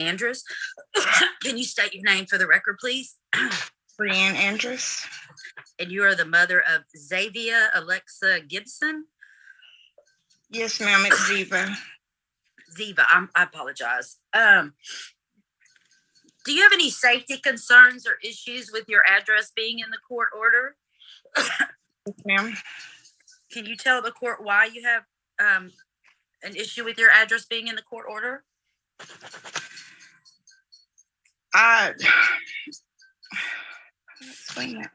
Andrews. Can you state your name for the record, please? Brianne Andrews. And you are the mother of Xavier Alexa Gibson? Yes, ma'am, it's Ziva. Ziva, I apologize. Do you have any safety concerns or issues with your address being in the court order? Yes, ma'am. Can you tell the court why you have an issue with your address being in the court order? Explain that.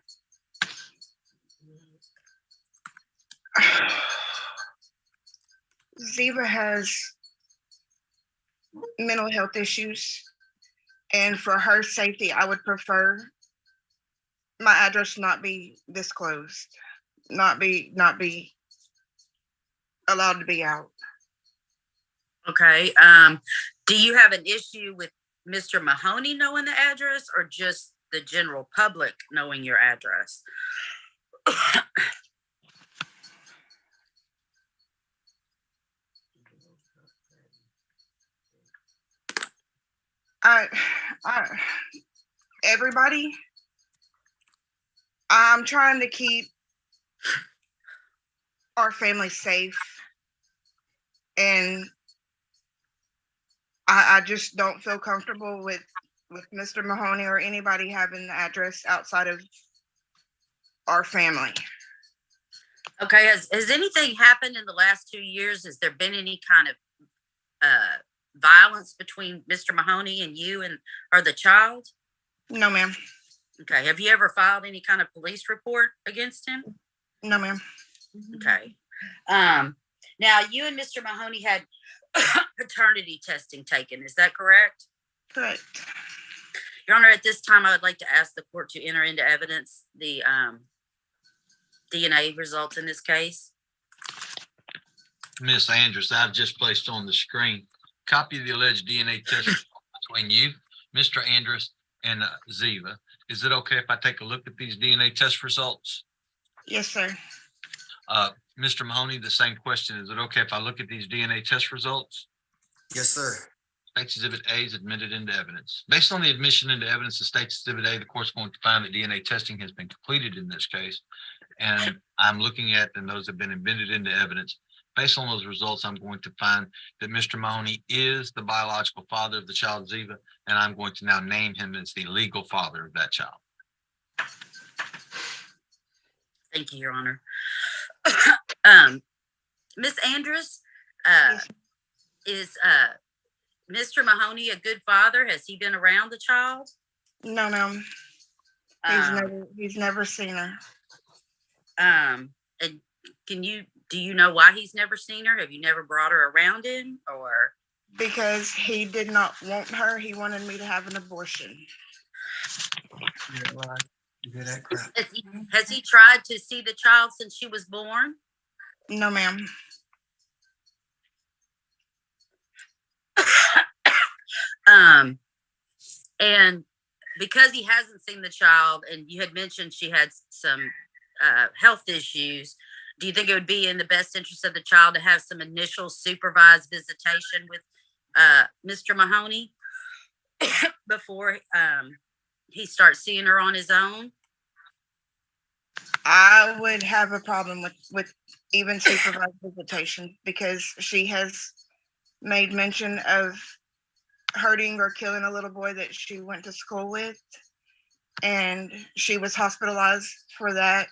Ziva has mental health issues, and for her safety, I would prefer my address not be disclosed, not be allowed to be out. Okay. Do you have an issue with Mr. Mahoney knowing the address, or just the general public knowing your address? Everybody, I'm trying to keep our family safe, and I just don't feel comfortable with Mr. Mahoney or anybody having the address outside of our family. Okay. Has anything happened in the last 2 years? Has there been any kind of violence between Mr. Mahoney and you or the child? No, ma'am. Okay. Have you ever filed any kind of police report against him? No, ma'am. Okay. Now you and Mr. Mahoney had paternity testing taken. Is that correct? Correct. Your Honor, at this time, I would like to ask the court to enter into evidence the DNA results in this case. Miss Andrews, I've just placed on the screen copy of the alleged DNA test between you, Mr. Andrews, and Ziva. Is it okay if I take a look at these DNA test results? Yes, sir. Mr. Mahoney, the same question. Is it okay if I look at these DNA test results? Yes, sir. State's Exhibit A is admitted into evidence. Based on the admission into evidence of State's Exhibit A, the court's going to find that DNA testing has been completed in this case. And I'm looking at, and those have been admitted into evidence. Based on those results, I'm going to find that Mr. Mahoney is the biological father of the child, Ziva, and I'm going to now name him as the legal father of that child. Thank you, Your Honor. Ms. Andrews, is Mr. Mahoney a good father? Has he been around the child? No, ma'am. He's never seen her. And do you know why he's never seen her? Have you never brought her around him, or? Because he did not want her. He wanted me to have an abortion. You hear that crap? Has he tried to see the child since she was born? No, ma'am. And because he hasn't seen the child, and you had mentioned she had some health issues, do you think it would be in the best interest of the child to have some initial supervised visitation with Mr. Mahoney before he starts seeing her on his own? I would have a problem with even supervised visitation, because she has made mention of hurting or killing a little boy that she went to school with, and she was hospitalized for that,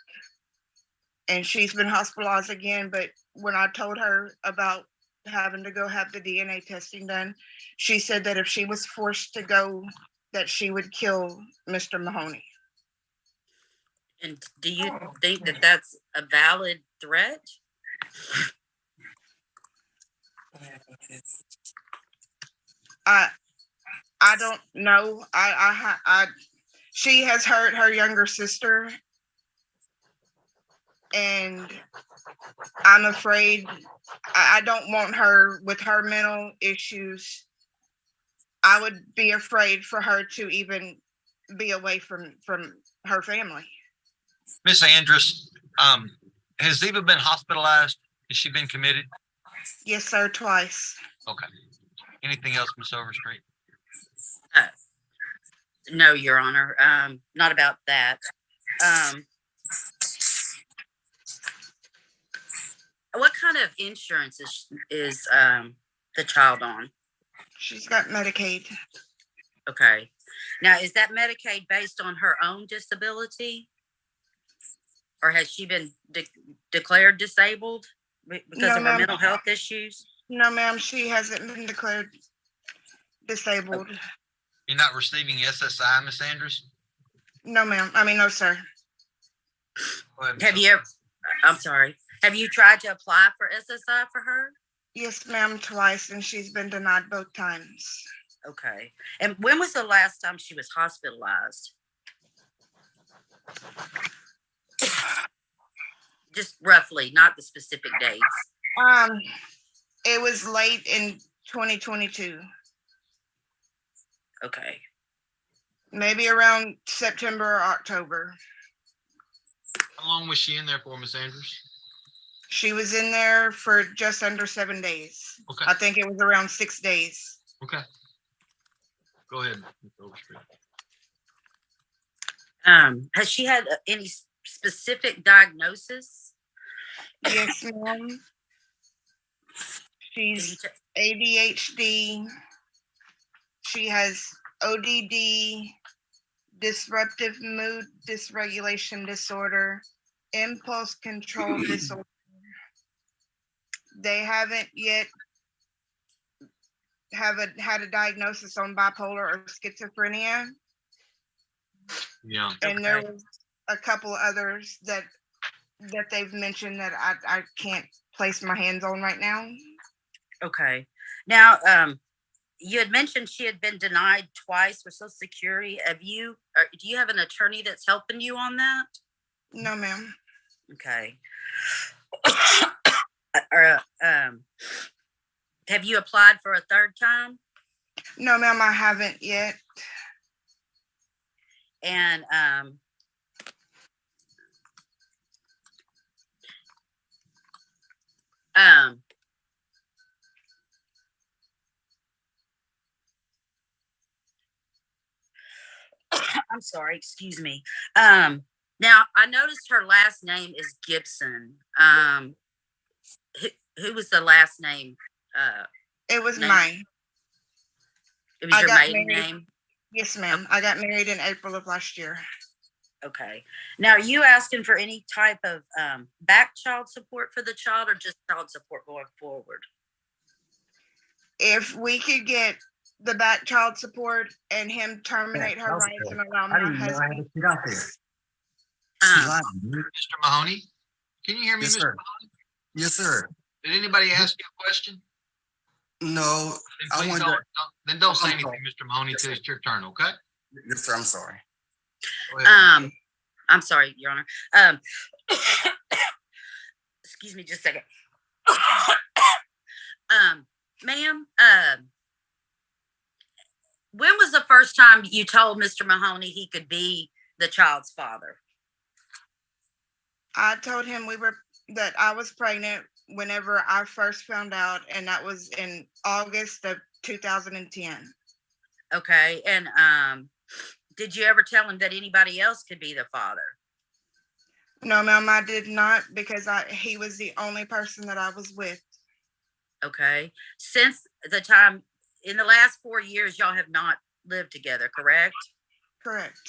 and she's been hospitalized again. But when I told her about having to go have the DNA testing done, she said that if she was forced to go, that she would kill Mr. Mahoney. And do you think that that's a valid threat? I don't know. She has hurt her younger sister, and I'm afraid. I don't want her with her mental issues. I would be afraid for her to even be away from her family. Miss Andrews, has Ziva been hospitalized? Has she been committed? Yes, sir, twice. Okay. Anything else, Miss Overstreet? No, Your Honor. Not about that. What kind of insurance is the child on? She's got Medicaid. Okay. Now, is that Medicaid based on her own disability? Or has she been declared disabled because No, of her ma'am. mental health issues? No, ma'am, she hasn't been declared disabled. You're not receiving SSI, Miss Andrews? No, ma'am. I mean, no, sir. Go ahead, Ms. Have you ever, I'm sorry. Have you tried to apply for SSI for her? Yes, ma'am, twice, and she's been denied both times. Okay. And when was the last time she was hospitalized? Just roughly, not the specific dates. It was late in 2022, Okay. maybe around September or October. How long was she in there for, Miss Andrews? She was in there for just under 7 days. Okay. I think it was around 6 days. Okay. Go ahead, Ms. Overstreet. Has she had any specific diagnosis? Yes, ma'am. Can you She's ADHD. She has ODD, disruptive mood dysregulation disorder, impulse control disorder. They haven't yet had a diagnosis on bipolar or schizophrenia. Yeah. And there Okay. was a couple others that they've mentioned that I can't place my hands on right now. Okay. Now, you had mentioned she had been denied twice for Social Security. Do you have an attorney that's helping you on that? No, ma'am. Okay. Or, have you applied for a third time? No, ma'am, I haven't yet. And I'm sorry, excuse me. Now I noticed her last name is Gibson. Who was the last name? It was Name. mine. It was I your got maiden married. name? Yes, ma'am. I got married in April of last year. Okay. Now, are you asking for any type of back child support for the child or just child support going forward? If we could get the back child support and him terminate her rights and allow I my didn't even know I had husband. to get out there. Um, She lied. Mr. Mahoney, can you hear me, Yes, Mr. sir. Mahoney? Yes, sir. Did anybody ask you a question? No, Then I please wanted don't, to- then don't say I'm anything, sorry. Mr. Mahoney, Yes, till sir. it's your turn, okay? yes, sir. I'm sorry. Go ahead. I'm sorry, Your Honor. Excuse me just a second. Ma'am, when was the first time you told Mr. Mahoney he could be the child's father? I told him that I was pregnant whenever I first found out, and that was in August of 2010. Okay, and did you ever tell him that anybody else could be the father? No, ma'am, I did not, because he was the only person that I was with. Okay, since the time in the last 4 years, y'all have not lived together, correct? Correct.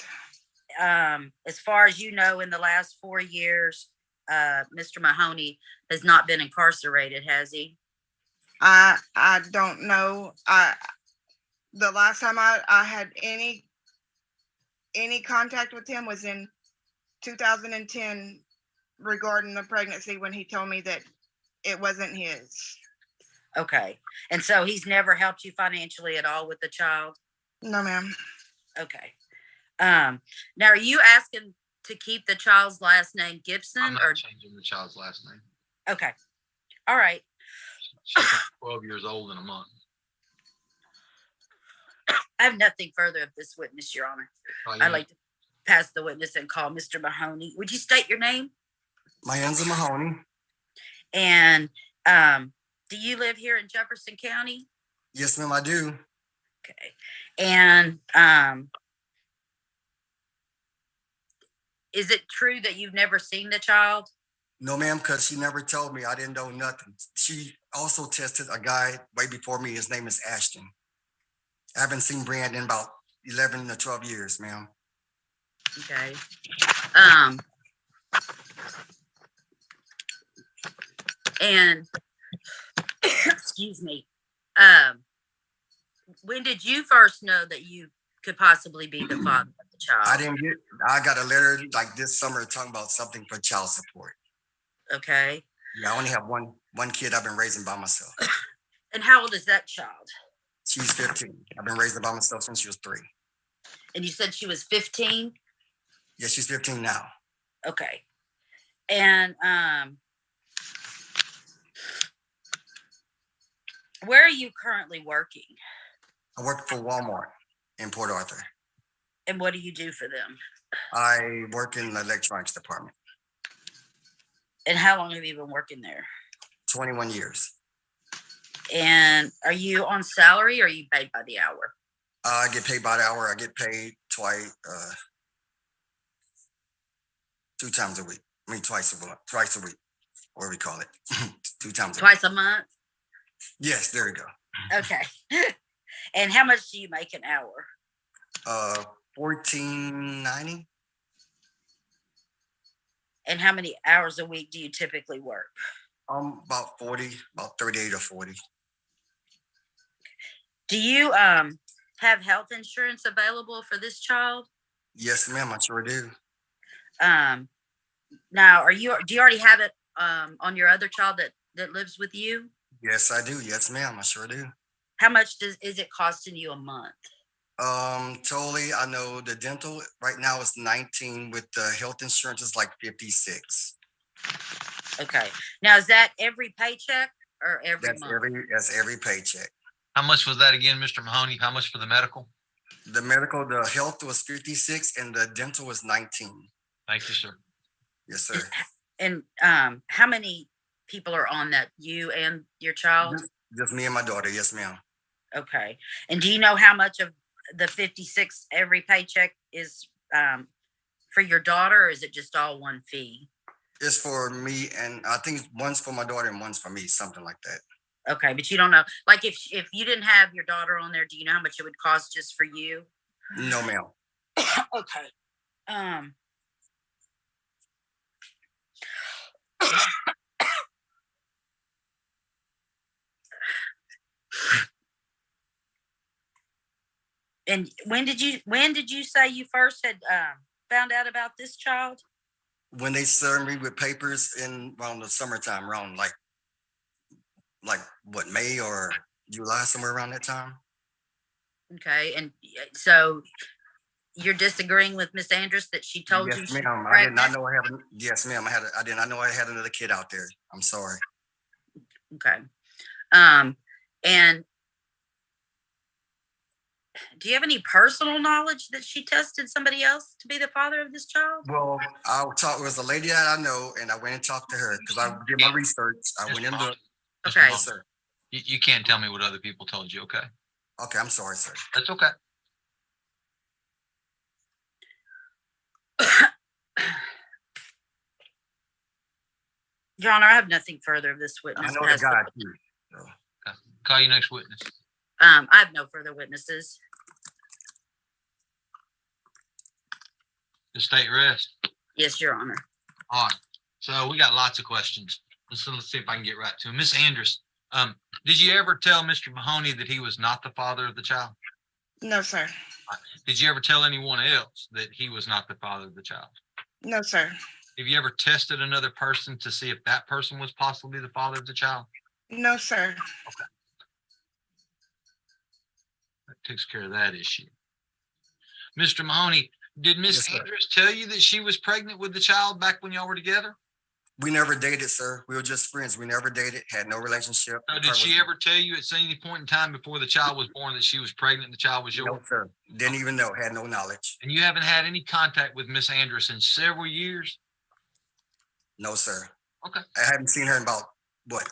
As far as you know, in the last 4 years, Mr. Mahoney has not been incarcerated, has he? I don't know. The last time I had any contact with him was in 2010 regarding the pregnancy, when he told me that it wasn't his. Okay, and so he's never helped you financially at all with the child? No, ma'am. Okay. Now are you asking to keep the child's last name I'm Gibson not or changing the child's last name. okay. All right. She's 12 years old in a month. I have nothing further of this witness, Your Honor. I'd like to pass the witness and call Mr. Mahoney. Would you state your name? My name's Mahoney. And do you live here in Jefferson County? Yes, ma'am, I do. Okay. And is it true that you've never seen the child? No, ma'am, because she never told me. I didn't know nothing. She also tested a guy way before me. His name is Ashton. I haven't seen Brand in about 11 to 12 years, ma'am. Okay. And excuse me. When did you first know that you could possibly be the father of the child? I got a letter like this summer talking about something for child support. Okay. Yeah, I only have one kid I've been raising by myself. And how old is that child? She's 15. I've been raising her by myself since she was 3. And you said she was 15? Yeah, she's 15 now. Okay. And where are you currently working? I work for Walmart in Port Arthur. And what do you do for them? I work in the electronics department. And how long have you been working there? 21 years. And are you on salary or are you paid by the hour? I get paid by the hour. I get paid twice, 2 times a week. I mean, twice a week, whatever we call it. 2 times a week. Twice a month? Yes, there we go. Okay. And how much do you make an hour? $14.90. And how many hours a week do you typically work? About 38 or 40. Do you have health insurance available for this child? Yes, ma'am, I sure do. Now, do you already have it on your other child that lives with you? Yes, I do. Yes, ma'am, I sure do. How much is it costing you a month? Totally. I know the dental right now is 19, with the health insurance is like 56. Okay. Now, is that every paycheck or every month? That's every paycheck. How much was that again, Mr. Mahoney? How much for the medical? The health was 56 and the dental was 19. Thank you, sir. Yes, sir. And how many people are on that? You and your child? Just me and my daughter. Yes, ma'am. Okay. And do you know how much of the 56 every paycheck is for your daughter, or is it just all one fee? It's for me, and I think one's for my daughter and one's for me, something like that. Okay, but you don't know. Like if you didn't have your daughter on there, do you know how much it would cost just for you? No, ma'am. Okay. And when did you say you first had found out about this child? When they served me with papers around the summertime, around like what, May or July, somewhere around that time. Okay, and so you're disagreeing with Miss Andrus that she told you? Yes, she ma'am. was I did not pregnant? know I had. Yes, ma'am. I did not know I had another kid out there. I'm sorry. Okay. And do you have any personal knowledge that she tested somebody else to be the father of this child? Well, it was a lady that I know, and I went and talked to her because I did my research. I went into it. Okay. Yes, sir. You can't tell me what other people told you, okay? Okay, I'm sorry, sir. That's okay. Your Honor, I have nothing further of this witness. I know the guy too. So. Okay. Call your next witness. I have no further witnesses. The state rest. Yes, Your Honor. All right. So we got lots of questions. Let's see if I can get right to him. Miss Andrus, did you ever tell Mr. Mahoney that he was not the father of the child? No, sir. Did you ever tell anyone else that he was not the father of the child? No, sir. Have you ever tested another person to see if that person was possibly the father of the child? No, sir. That takes care of that issue. Mr. Mahoney, did Miss Yes, sir. Andrus tell you that she was pregnant with the child back when y'all were together? We never dated, sir. We were just friends. We never dated, had no relationship. So did she ever tell you at any point in time before the child was born that she was pregnant and the child was yours? No, sir. Didn't even know, had no knowledge. And you haven't had any contact with Miss Andrus in several years? No, sir. Okay. I haven't seen her in about,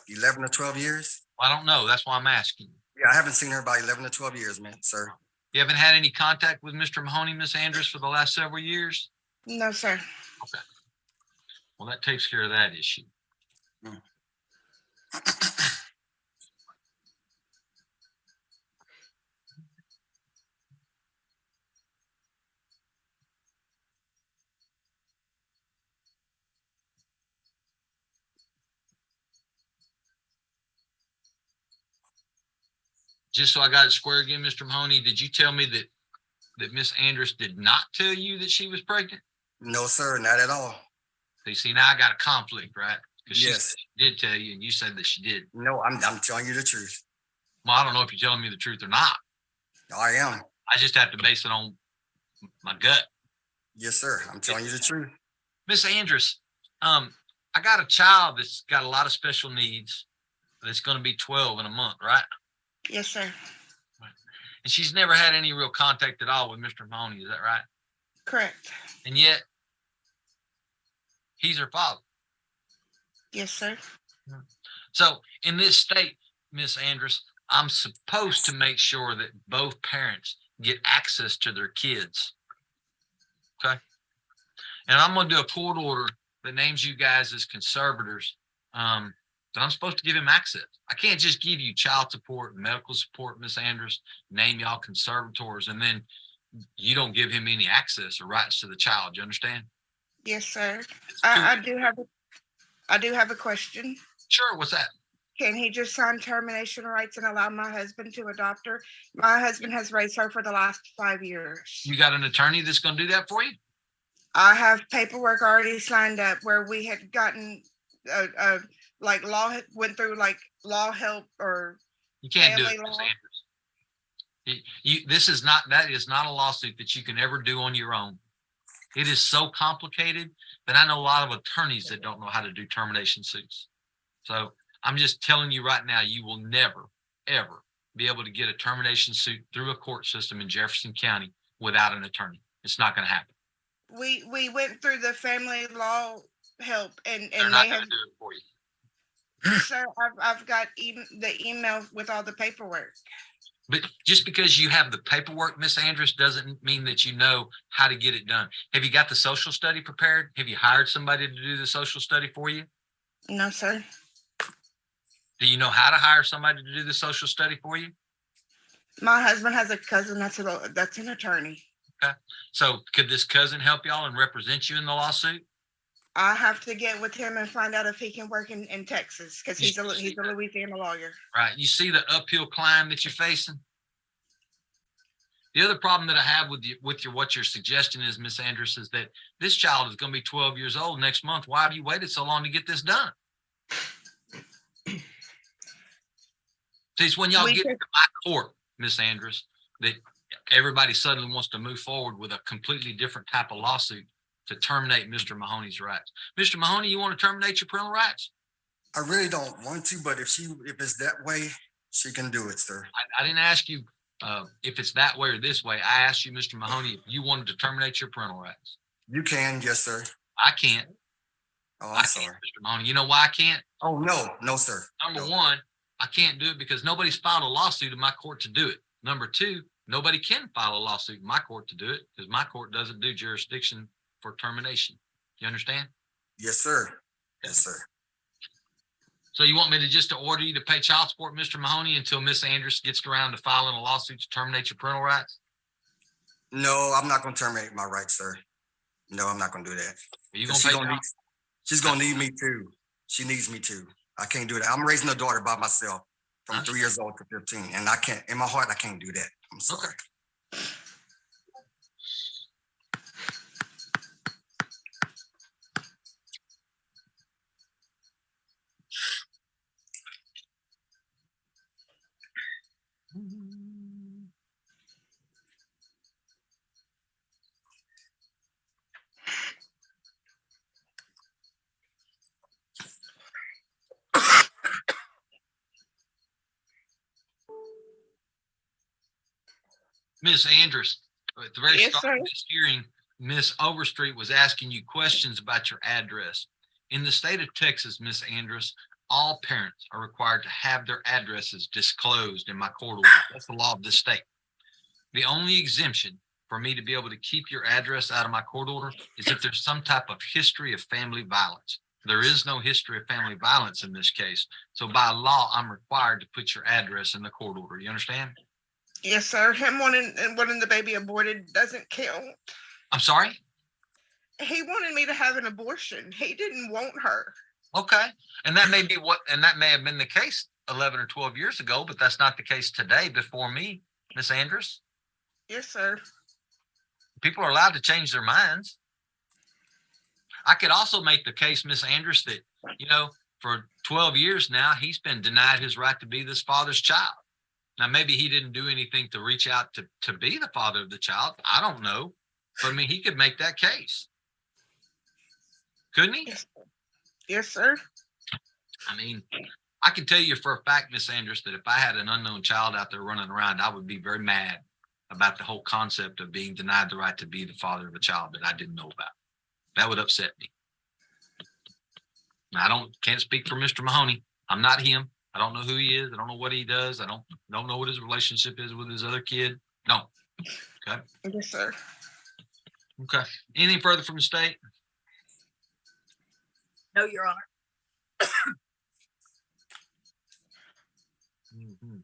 11 or 12 years? Well, I don't know. That's why I'm asking. Yeah, I haven't seen her about 11 or 12 years, man, sir. You haven't had any contact with Mr. Mahoney, Miss Andrus, for the last several years? No, sir. Well, that takes care of that issue. Just so I got it square again, Mr. Mahoney, did you tell me that Miss Andrus did not tell you that she was pregnant? No, sir, not at all. So you see, now I got a conflict, right? Because she said Yes. she did tell you, and you said that she did. No, I'm telling you the truth. Well, I don't know if you're telling me the truth or not. I am. I just have to base it on my gut. Yes, sir. I'm telling you the truth. Miss Andrus, I got a child that's got a lot of special needs. That's going to be 12 in a month, right? Yes, sir. And she's never had any real contact at all with Mr. Mahoney. Is that right? Correct. And yet, he's her father. Yes, sir. So in this state, Miss Andrus, I'm supposed to make sure that both parents get access to their kids. Okay. And I'm going to do a court order that names you guys as conservators. But I'm supposed to give him access. I can't just give you child support and medical support, Miss Andrus, name y'all conservators, and then you don't give him any access or rights to the child. You understand? Yes, sir. I do have a question. Sure. What's that? Can he just sign termination rights and allow my husband to adopt her? My husband has raised her for the last 5 years. You got an attorney that's going to do that for you? I have paperwork already signed up where we had gotten like went through like law help or You can't do it, family Miss law. Andrus. That is not a lawsuit that you can ever do on your own. It is so complicated that I know a lot of attorneys that don't know how to do termination suits. So I'm just telling you right now, you will never, ever be able to get a termination suit through a court system in Jefferson County without an attorney. It's not going to happen. We went through the family law help and They're they not have going to do it for you. sir, I've got the email with all the paperwork. But just because you have the paperwork, Miss Andrus, doesn't mean that you know how to get it done. Have you got the social study prepared? Have you hired somebody to do the social study for you? No, sir. Do you know how to hire somebody to do the social study for you? My husband has a cousin that's an attorney. Okay. So could this cousin help y'all and represent you in the lawsuit? I have to get with him and find out if he can work in Texas because he's a Louisiana lawyer. Right. You see the uphill climb that you're facing? The other problem that I have with what your suggestion is, Miss Andrus, is that this child is going to be 12 years old next month. Why have you waited so long to get this done? See, it's when y'all get to my court, Miss Andrus, that everybody suddenly wants to move forward with a completely different type of lawsuit to terminate Mr. Mahoney's rights. Mr. Mahoney, you want to terminate your parental rights? I really don't want to, but if it's that way, she can do it, sir. I didn't ask you if it's that way or this way. I asked you, Mr. Mahoney, if you wanted to terminate your parental rights. You can, yes, sir. I can't. Oh, I'm sorry. Mr. Mahoney. You know why I can't? Oh, no, sir. Number one, I can't do it because nobody's filed a lawsuit in my court to do it. Number two, nobody can file a lawsuit in my court to do it because my court doesn't do jurisdiction for termination. You understand? Yes, sir. Yes, sir. So you want me to just order you to pay child support, Mr. Mahoney, until Miss Andrus gets around to filing a lawsuit to terminate your parental rights? No, I'm not going to terminate my rights, sir. No, I'm not going to do that. Are you going to pay she's going to need me too. She needs me too. I can't do that. I'm raising a daughter by myself from 3 years old to 15. And I can't, in my heart, I can't do that. I'm sorry. Okay. Miss Andrus, at the very start of this hearing, Miss Overstreet was asking you questions about your address. In the state of Texas, Miss Andrus, all parents are required to have their addresses disclosed in my court order. That's the law of the state. The only exemption for me to be able to keep your address out of my court order is if there's some type of history of family violence. There is no history of family violence in this case. So by law, I'm required to put your address in the court order. You understand? Yes, sir. Him wanting the baby aborted doesn't count. I'm sorry? He wanted me to have an abortion. He didn't want her. Okay. And that may be and that may have been the case 11 or 12 years ago, but that's not the case today before me, Miss Andrews. Yes, sir. People are allowed to change their minds. I could also make the case, Miss Andrews, that, for 12 years now, he's been denied his right to be this father's child. Now, maybe he didn't do anything to reach out to be the father of the child. I don't know. But I mean, he could make that case. Couldn't he? Yes, sir. Yes, sir. I mean, I can tell you for a fact, Miss Andrews, that if I had an unknown child out there running around, I would be very mad about the whole concept of being denied the right to be the father of a child that I didn't know about. That would upset me. Now, can't speak for Mr. Mahoney. I'm not him. I don't know who he is. I don't know what he does. I don't know what his relationship is with his other kid. No. Okay. Yes, sir. Okay. Anything further from the state? No, Your Honor. Mm-hmm.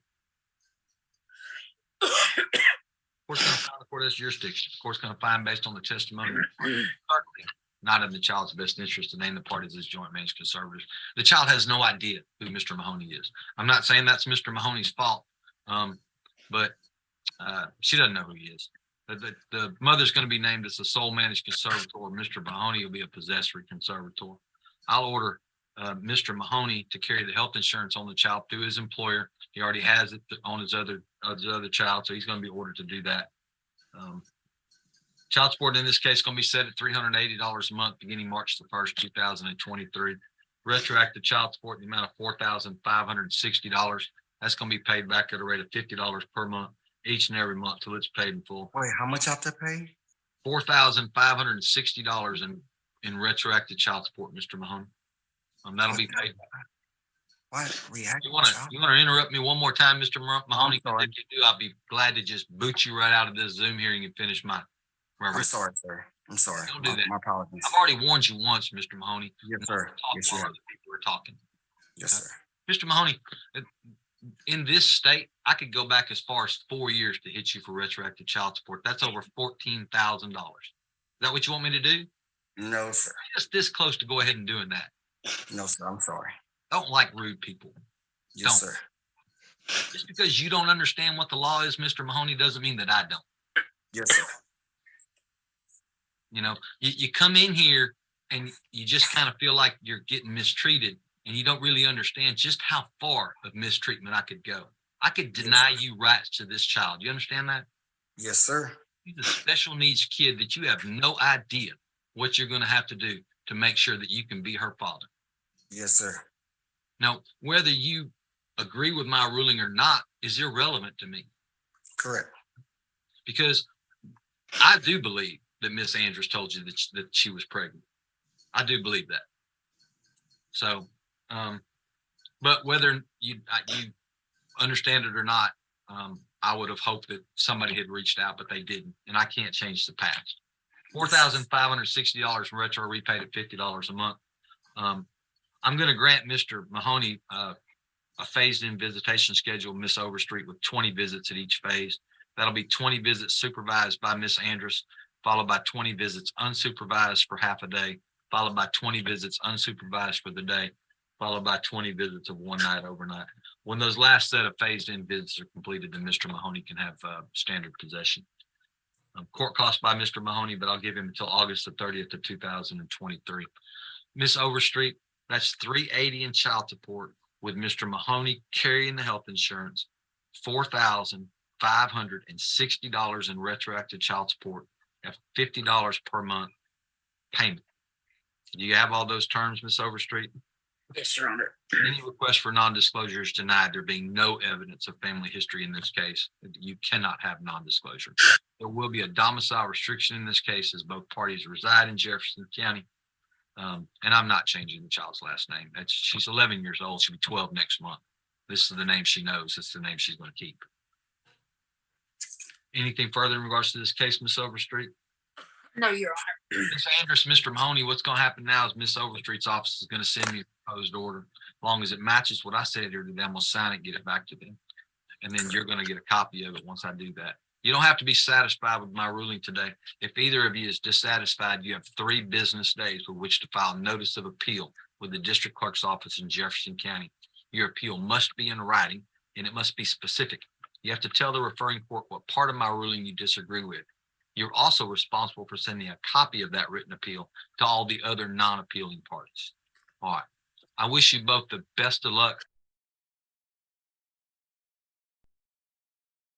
Court's going to find the court has jurisdiction. The court's going to find based on the testimony, not in the child's best interest to name the parties as joint managed conservators. The child has no idea who Mr. Mahoney is. I'm not saying that's Mr. Mahoney's fault, but she doesn't know who he is. The mother's going to be named as a sole managed conservator. Mr. Mahoney will be a possessory conservator. I'll order Mr. Mahoney to carry the health insurance on the child through his employer. He already has it on his other child, so he's going to be ordered to do that. Child support in this case is going to be set at $380 a month beginning March the 1st, 2023. Retroactive child support in the amount of $4,560. That's going to be paid back at a rate of $50 per month each and every month till it's paid in full. Wait, how much I have to pay? $4,560 in retroactive child support, Mr. Mahoney. That'll be paid. What? You want to interrupt me one more time, Mr. Mahoney? If you do, I'll be glad to just boot you right out of this Zoom hearing and finish my. I'm sorry, sir. I'm sorry. Don't do that. My apologies. I've already warned you once, Mr. Mahoney. Yes, sir. Yes, other people are talking. Yes, sir. Mr. Mahoney, in this state, I could go back as far as 4 years to hit you for retroactive child support. That's over $14,000. Is that what you want me to do? No, sir. Just this close to go ahead and doing that. No, sir. I'm sorry. Don't like rude people. Yes, sir. Just because you don't understand what the law is, Mr. Mahoney, doesn't mean that I don't. Yes, sir. You come in here and you just kind of feel like you're getting mistreated and you don't really understand just how far of mistreatment I could go. I could deny you rights to this child. You understand that? Yes, sir. He's a special needs kid that you have no idea what you're going to have to do to make sure that you can be her father. Yes, sir. Now, whether you agree with my ruling or not is irrelevant to me. Correct. Because I do believe that Miss Andrews told you that she was pregnant. I do believe that. So, but whether you understand it or not, I would have hoped that somebody had reached out, but they didn't, and I can't change the past. $4,560 in retro repaid at $50 a month. I'm going to grant Mr. Mahoney a phased-in visitation schedule, Miss Overstreet, with 20 visits at each phase. That'll be 20 visits supervised by Miss Andrews, followed by 20 visits unsupervised for half a day, followed by 20 visits unsupervised for the day, followed by 20 visits of one night overnight. When those last set of phased-in visits are completed, then Mr. Mahoney can have standard possession. Court costs by Mr. Mahoney, but I'll give him until August the 30th of 2023. Miss Overstreet, that's $380 in child support with Mr. Mahoney carrying the health insurance, $4,560 in retroactive child support at $50 per month payment. Do you have all those terms, Miss Overstreet? Yes, Your Honor. Any request for non-disclosure is denied. There being no evidence of family history in this case. You cannot have non-disclosure. There will be a domicile restriction in this case as both parties reside in Jefferson County. And I'm not changing the child's last name. She's 11 years old. She'll be 12 next month. This is the name she knows. It's the name she's going to keep. anything further in regards to this case, Ms. Overstreet? No, Your Honor. Ms. Andrus, Mr. Mahoney, what's gonna happen now is Ms. Overstreet's office is gonna send me a proposed order. As long as it matches what I said here today, I'm gonna sign it, get it back to them. And then you're gonna get a copy of it once I do that. You don't have to be satisfied with my ruling today. If either of you is dissatisfied, you have 3 business days with which to file notice of appeal with the district clerk's office in Jefferson County. Your appeal must be in writing and it must be specific. You have to tell the referring court what part of my ruling you disagree with. You're also responsible for sending a copy of that written appeal to all the other non-appealing parties. All right. I wish you both the best of luck